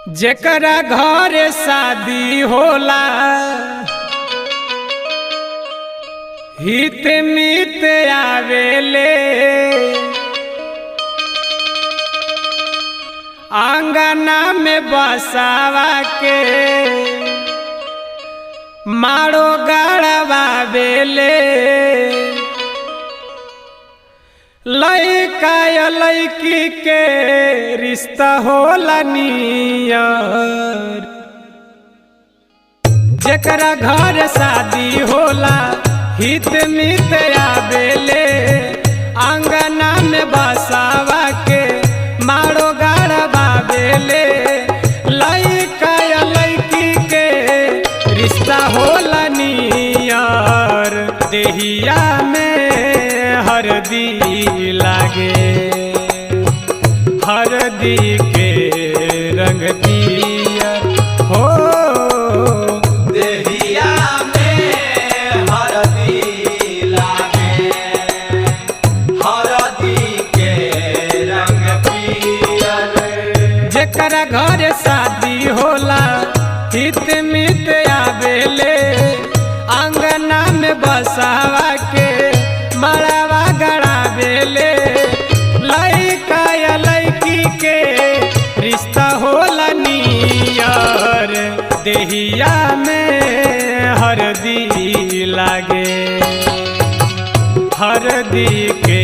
जेकरा घर शादी होला हित मित आवेले, आंगना में बसावा के मारो गड़वावेले। लइका या लइकी के रिश्ता होला नियर, जेकरा घर शादी होला हित मित आवेले, आंगना में बसावा के मारो गड़वावेले। लइका या लइकी के रिश्ता होला नियर, देहिया में हरदी लागे, हरदी के रंग पियर हो। देहिया में हरदी लागे, हरदी के रंग पियर। जेकरा घर शादी होला हित मित आवेले, आंगना में बसावा के मड़ावा गड़ावेले। लइका या लइकी के रिश्ता होला नियर, देहिया में हरदी लागे, हरदी के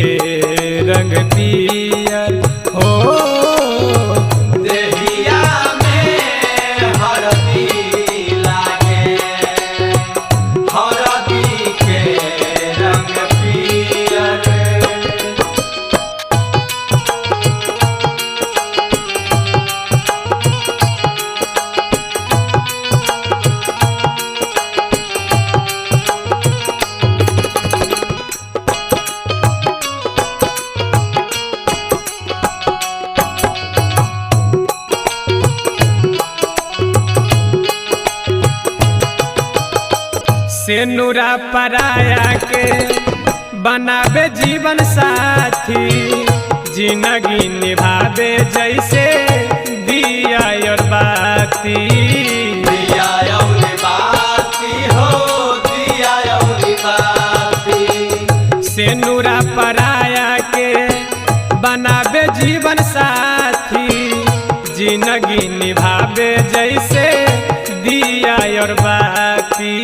रंग पियर हो। देहिया में हरदी लागे, हरदी के रंग पियर। सेनुरा पराया के बनावे जीवन साथी, जिंदगी निभावे जैसे दिया और बाती। दिया और बाती हो, दिया और बाती। सेनुरा पराया के बनावे जीवन साथी, जिंदगी निभावे जैसे दिया और बाती।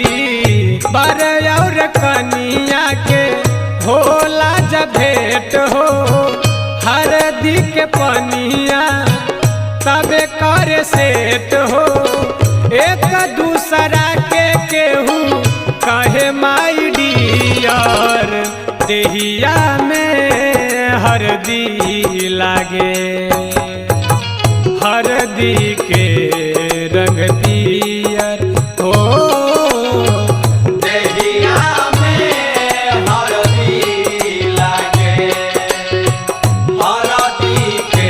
बर और कनिया के होला जब भेंट हो, हरदी के पनिया तबे करे सेट हो। एक दूसरा के केहू कहे माई डियर, देहिया में हरदी लागे, हरदी के रंग पियर हो। देहिया में हरदी लागे, हरदी के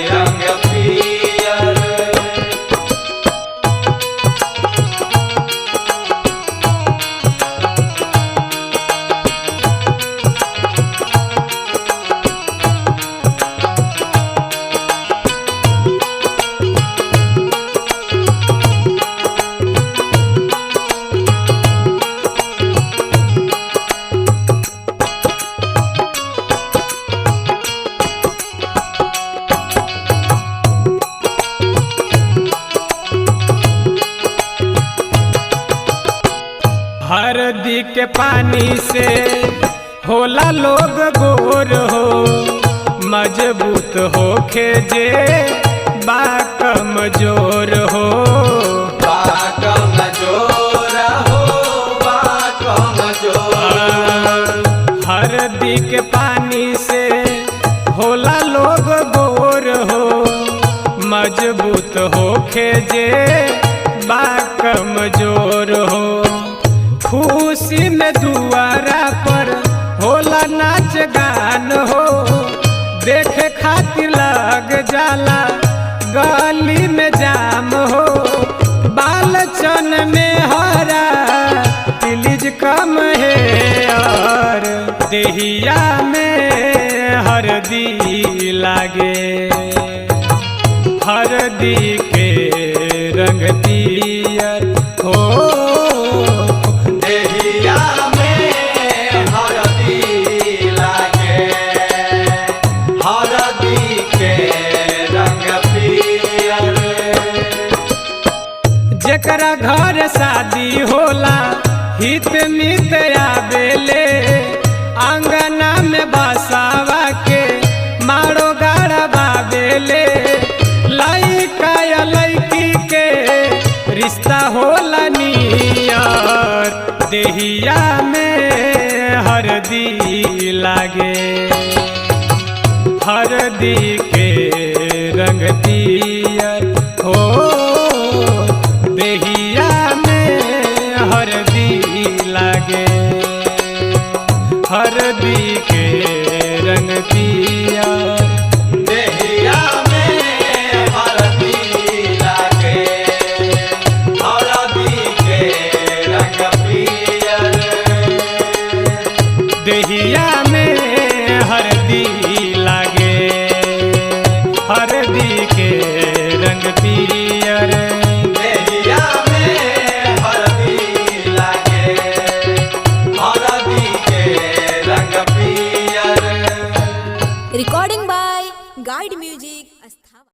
रंग पियर। हरदी के पानी से होला लोग गोर हो, मजबूत होखे जे बा कमजोर हो। बा कमजोर हो, बा कमजोर। हरदी के पानी से होला लोग गोर हो, मजबूत होखे जे बा कमजोर हो। खुशी में दुआरा पर होला नाच गान हो, देखे खातिर लग जाला गली में जाम हो। बालचन में हरा तिलिज कम है और देहिया में हरदी लागे, हरदी के रंग पियर हो। देहिया में हरदी लागे, हरदी के रंग पियर। जेकरा घर शादी होला हित मित आवेले, आंगना में बसावा के मारो गाड़ा बावेले। लइका या लइकी के रिश्ता होला नियर, देहिया में हरदी लागे, हरदी के रंग पियर हो। देहिया में हरदी लागे, हरदी के रंग पियर।